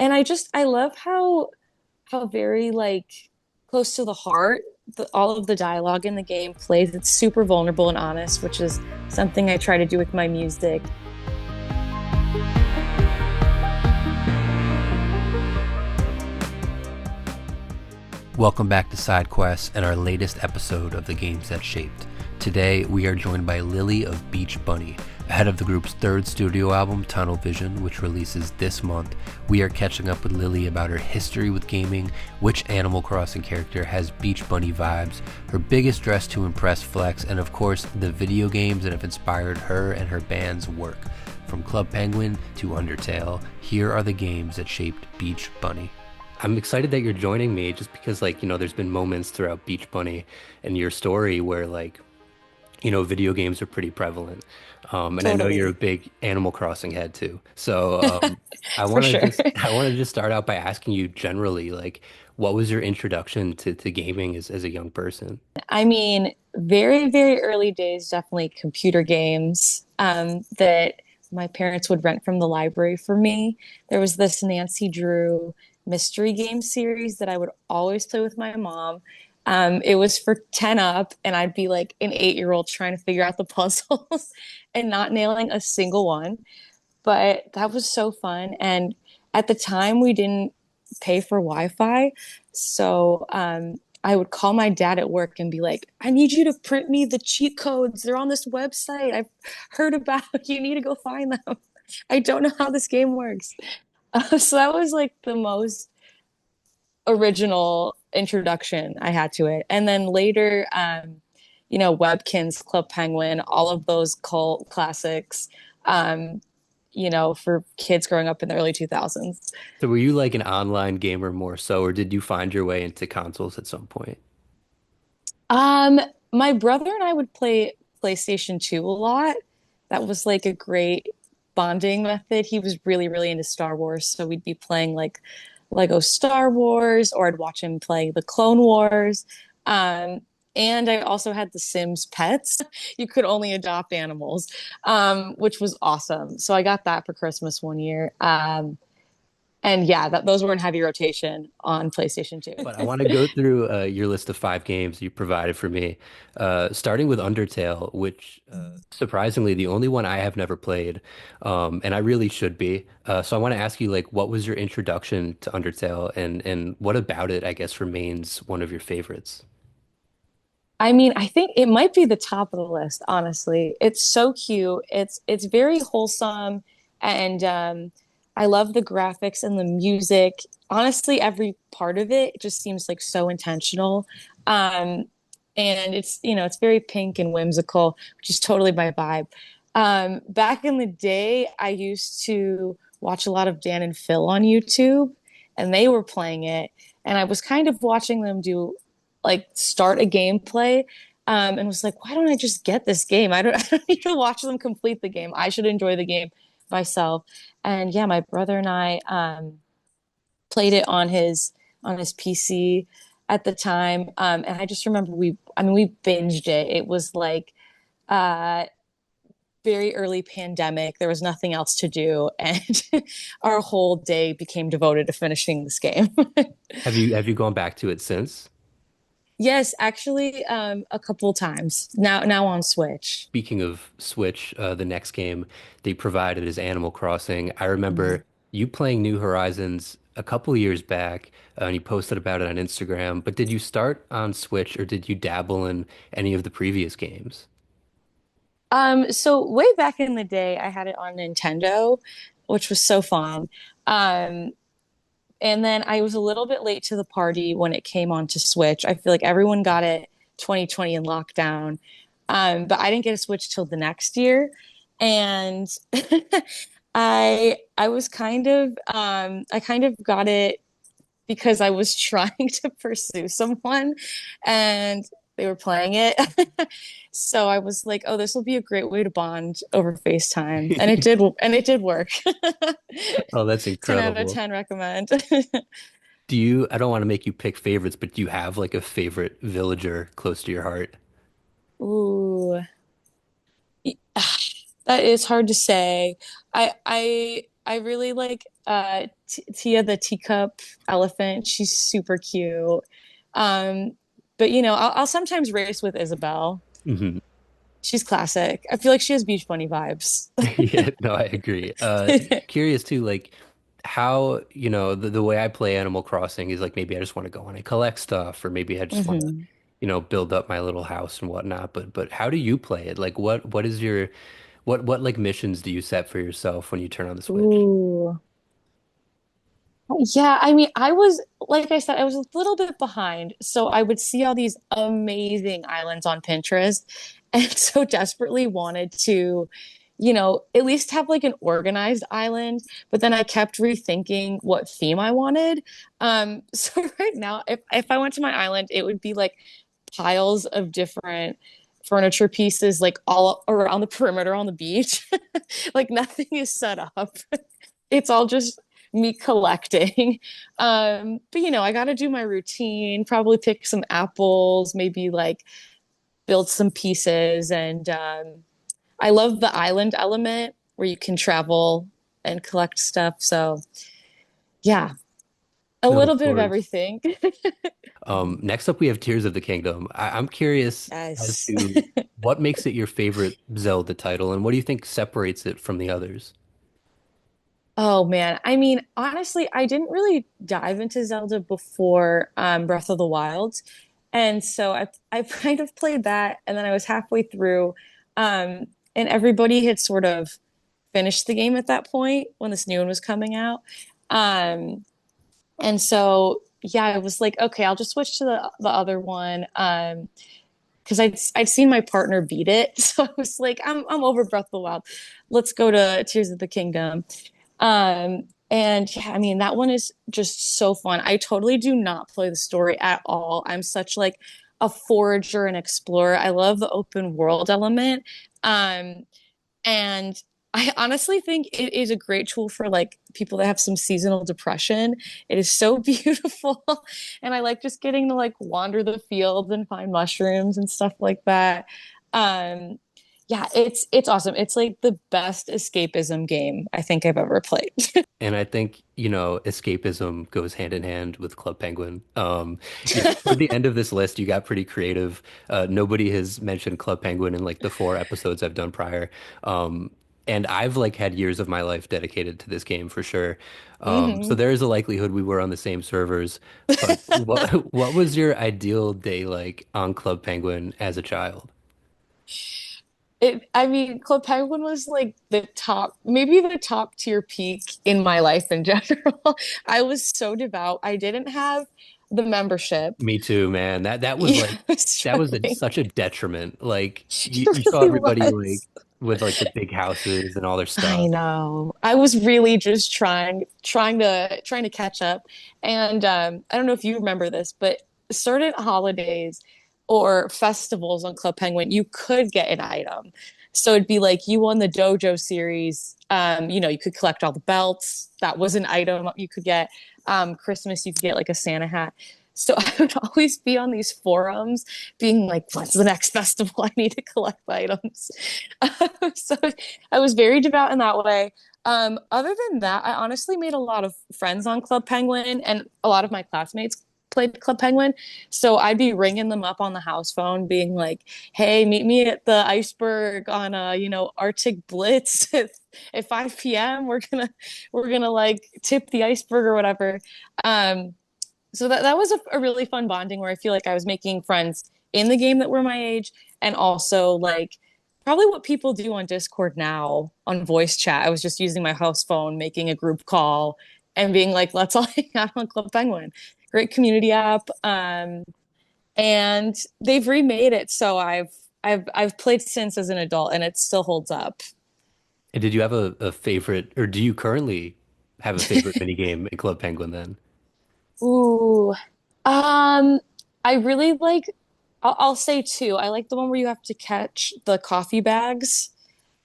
And I love how very like close to the heart all of the dialogue in the game plays. It's super vulnerable and honest, which is something I try to do with my music. Welcome back to Side Quest and our latest episode of the Games That Shaped. Today, we are joined by Lili of Beach Bunny. Ahead of the group's third studio album, Tunnel Vision, which releases this month, we are catching up with Lili about her history with gaming, which Animal Crossing character has Beach Bunny vibes, her biggest dress to impress flex, and of course, the video games that have inspired her and her band's work. From Club Penguin to Undertale, here are the games that shaped Beach Bunny. I'm excited that you're joining me just because, there's been moments throughout Beach Bunny and your story where, video games are pretty prevalent. And I know you're a Totally. big Animal Crossing head too. So, I For want to sure. just I want to just start out by asking you generally, what was your introduction to gaming as a young person? I mean, very, very early days, definitely computer games that my parents would rent from the library for me. There was this Nancy Drew mystery game series that I would always play with my mom. It was for 10 up, and I'd be like an 8-year-old trying to figure out the puzzles and not nailing a single one. But that was so fun. And at the time, we didn't pay for Wi-Fi. So I would call my dad at work and be like, I need you to print me the cheat codes. They're on this website I've heard about. You need to go find them. I don't know how this game works. So that was like the most original introduction I had to it. And then later, Webkins, Club Penguin, all of those cult classics. Um, for kids growing up in the early 2000s. So, were you like an online gamer more so, or did you find your way into consoles at some point? Um, my brother and I would play PlayStation 2 a lot. That was like a great bonding method. He was really, really into Star Wars, so we'd be playing like Lego Star Wars, or I'd watch him play the Clone Wars. Um, and I also had the Sims pets. You could only adopt animals, which was awesome. So I got that for Christmas one year. And yeah, those were in heavy rotation on PlayStation 2. But I want to go through your list of 5 games you provided for me, starting with Undertale, which surprisingly the only one I have never played, and I really should be. So I want to ask you, what was your introduction to Undertale, and what about it, I guess, remains one of your favorites? I mean, I think it might be the top of the list, honestly. It's so cute. It's very wholesome, and I love the graphics and the music. Honestly, every part of it just seems like so intentional. Um, and it's very pink and whimsical, which is totally my vibe. Back in the day, I used to watch a lot of Dan and Phil on YouTube, and they were playing it, and I was kind of watching them do like start a gameplay, and was like, why don't I just get this game? I don't need to watch them complete the game. I should enjoy the game myself. And yeah, my brother and I played it on his PC at the time. And I just remember we binged it. It was like uh very early pandemic. There was nothing else to do, and our whole day became devoted to finishing this game. Have you gone back to it since? Yes, actually, a couple times now on Switch. Speaking of Switch, the next game they provided is Animal Crossing. I Mhm. remember you playing New Horizons a couple years back, and you posted about it on Instagram. But did you start on Switch or did you dabble in any of the previous games? So way back in the day, I had it on Nintendo, which was so fun. Um, and then I was a little bit late to the party when it came on to Switch. I feel like everyone got it 2020 in lockdown. But I didn't get a Switch till the next year. And I kind of got it because I was trying to pursue someone and they were playing it. So I was like, oh, this will be a great way to bond over FaceTime. And it did work. Oh, that's 10 out of incredible. 10 recommend. I don't want to make you pick favorites, but do you have like a favorite villager close to your heart? Ooh. That is hard to say. I I really like Tia the teacup elephant. She's super cute. Um, but I'll sometimes race with Isabel. Hmm. She's classic. I feel like she has Beach Bunny vibes. Yeah, no, I agree. Curious too, like how, the way I play Animal Crossing is like maybe I just want to go on and collect stuff, or maybe I just want to, Hmm. build up my little house and whatnot. But how do you play it? Like what is your what like missions do you set for yourself when you turn on the Switch? Ooh. Yeah, I mean, I was, like I said, I was a little bit behind. So I would see all these amazing islands on Pinterest and so desperately wanted to, at least have like an organized island. But then I kept rethinking what theme I wanted. So right now, if I went to my island, it would be like piles of different furniture pieces, like all around the perimeter on the beach. Like nothing is set up. It's all just me collecting. But I got to do my routine, probably pick some apples, maybe like build some pieces. And I love the island element where you can travel and collect stuff. So, yeah, a No, of little bit of course. everything. Next up we have Tears of the Kingdom. I'm curious as Yes. to what makes it your favorite Zelda title, and what do you think separates it from the others? Oh man. I mean, honestly, I didn't really dive into Zelda before Breath of the Wild. And so I kind of played that and then I was halfway through. And everybody had sort of finished the game at that point when this new one was coming out. Um, and so yeah, I was like, okay, I'll just switch to the other one. Because I'd seen my partner beat it. So I was like, I'm over Breath of the Wild. Let's go to Tears of the Kingdom. And yeah, I mean, that one is just so fun. I totally do not play the story at all. I'm such like a forager and explorer. I love the open world element. Um, and I honestly think it is a great tool for like people that have some seasonal depression. It is so beautiful. And I like just getting to like wander the fields and find mushrooms and stuff like that. Um, yeah, it's awesome. It's like the best escapism game I think I've ever played. And I think, escapism goes hand in hand with Club Penguin. Toward the end of this list, you got pretty creative. Nobody has mentioned Club Penguin in like the 4 episodes I've done prior. Um, and I've like had years of my life dedicated to this game for sure. So Hmm. there is a likelihood we were on the same servers. But what was your ideal day like on Club Penguin as a child? I mean, Club Penguin was like the top, maybe the top tier peak in my life in general. I was so devout. I didn't have the membership. Me too, man. That was Yeah, like I was that was struggling. such a detriment. Like It you saw really everybody like was. with like the big houses and all their I stuff. know. I was really just trying to catch up. And I don't know if you remember this, but certain holidays or festivals on Club Penguin, you could get an item. So it'd be like you won the Dojo series. You could collect all the belts. That was an item you could get. Christmas, you could get like a Santa hat. So I would always be on these forums being like, what's the next festival? I need to collect the items. So I was very devout in that way. Other than that, I honestly made a lot of friends on Club Penguin, and a lot of my classmates played Club Penguin. So I'd be ringing them up on the house phone, being like, "Hey, meet me at the iceberg on Arctic Blitz at 5 p.m. We're gonna like tip the iceberg or whatever." So that was a really fun bonding where I feel like I was making friends in the game that were my age and also like probably what people do on Discord now on voice chat. I was just using my house phone, making a group call and being like, let's all hang out on Club Penguin. Great community app. And they've remade it. So I've played since as an adult and it still holds up. And did you have a favorite, or do you currently have a favorite mini game in Club Penguin then? Ooh. Um, I really like I'll say two. I like the one where you have to catch the coffee bags.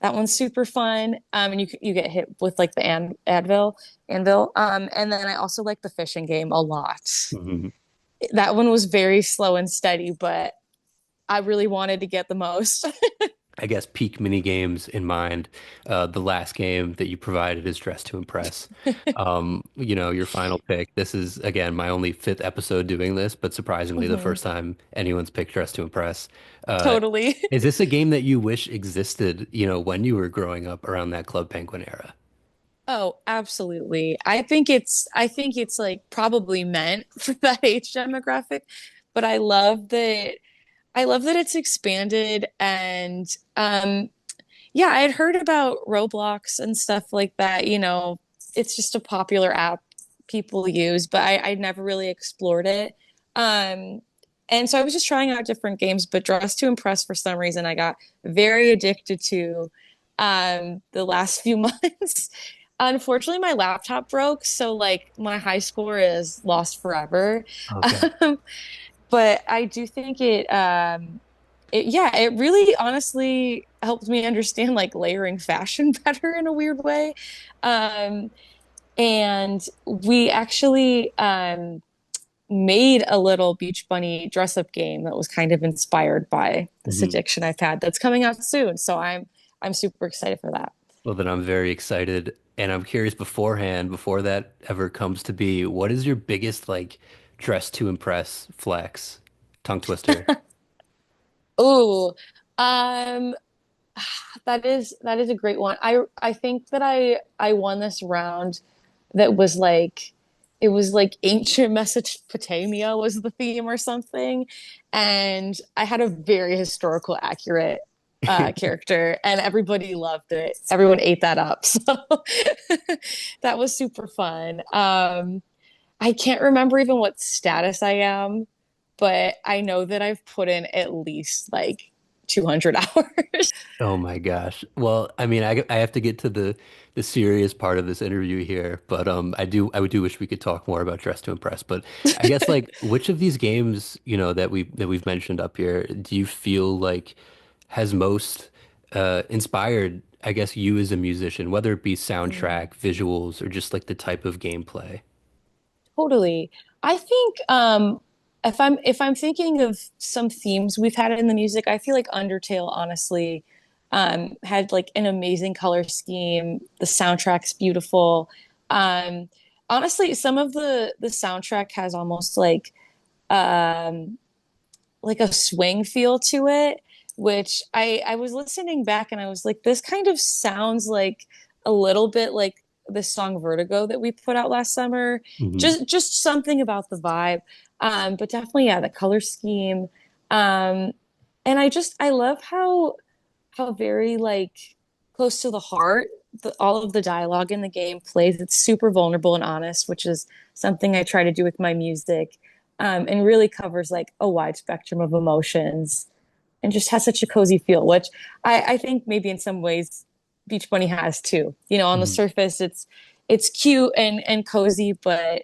That one's super fun. And you get hit with like the anvil. And then I also like the fishing game a lot. Mhm. That one was very slow and steady, but I really wanted to get the most. I guess, peak mini games in mind. The last game that you provided is Dress to Impress. Your final pick. This is, again, my only fifth episode doing this, but surprisingly, the Hmm. first time anyone's picked Dress to Impress. Uh, Totally. is this a game that you wish existed, when you were growing up around that Club Penguin era? Oh, absolutely. I think it's like probably meant for that age demographic, but I love that it's expanded and yeah, I had heard about Roblox and stuff like that, it's just a popular app people use, but I never really explored it. Um and so I was just trying out different games, but Dress to Impress for some reason I got very addicted to the last few months. Unfortunately, my laptop broke, so like my high score is lost forever. Okay. Um, but I do think yeah, it really honestly helped me understand like layering fashion better in a weird way. Um, and we actually made a little Beach Bunny dress up game that was kind of inspired by this Mhm. addiction I've had that's coming out soon. So I'm super excited for that. Well, then I'm very excited. And I'm curious beforehand, before that ever comes to be, what is your biggest, like, Dress to Impress flex? Tongue twister. Oh, um, that is a great one. I think that I won this round that was like it was like ancient Mesopotamia was the theme or something, and I had a very historical accurate character, and everybody loved it. Everyone ate that up, so that was super fun. I can't remember even what status I am, but I know that I've put in at least like 200 hours. Oh my gosh. Well, I mean, I have to get to the serious part of this interview here, but I do wish we could talk more about Dress to Impress. But I guess, like, which of these games, that we've mentioned up here, do you feel like has most inspired, I guess, you as a musician, whether it be soundtrack, visuals, or just like the type of gameplay? Totally. I think if I'm thinking of some themes we've had in the music, I feel like Undertale honestly had like an amazing color scheme. The soundtrack's beautiful. Um Honestly, some of the soundtrack has almost um like a swing feel to it, which I was listening back and I was like, this kind of sounds like a little bit like the song Vertigo that we put out last summer. Hmm. Just something about the vibe. But definitely, yeah, the color scheme. Um, and I love how very like close to the heart all of the dialogue in the game plays. It's super vulnerable and honest, which is something I try to do with my music, and really covers like a wide spectrum of emotions and just has such a cozy feel, which I think maybe in some ways Beach Bunny has too. On the Hmm. surface, it's cute and cozy, but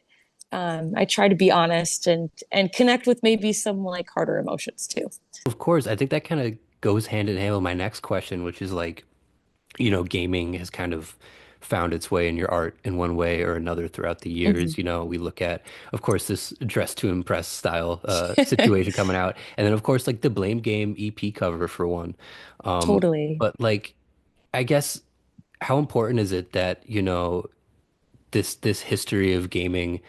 I try to be honest and connect with maybe some like harder emotions too. Of course, I think that kind of goes hand in hand with my next question, which is like, gaming has kind of found its way in your art in one way or another throughout the Mhm. years. We look at, of course, this Dress to Impress style situation coming out, and then of course like the Blame Game EP cover for one. Um, Totally. but like, I guess, how important is it that, this history of gaming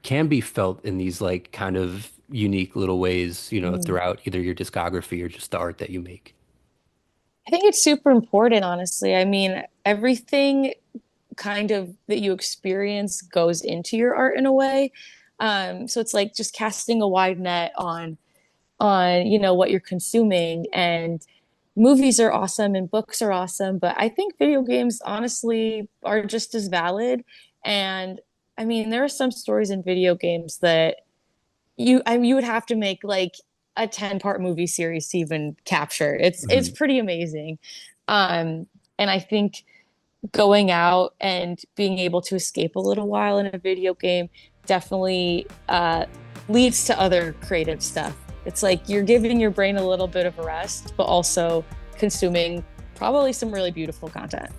can be felt in these like kind of unique little ways, Mm. throughout either your discography or just the art that you make? I think it's super important, honestly. I mean, everything kind of that you experience goes into your art in a way. So it's like just casting a wide net on what you're consuming. And movies are awesome and books are awesome, but I think video games honestly are just as valid. And I mean, there are some stories in video games that you would have to make like a 10-part movie series to even capture. It's Mhm. pretty amazing. And I think going out and being able to escape a little while in a video game definitely leads to other creative stuff. It's like you're giving your brain a little bit of a rest, but also consuming probably some really beautiful content.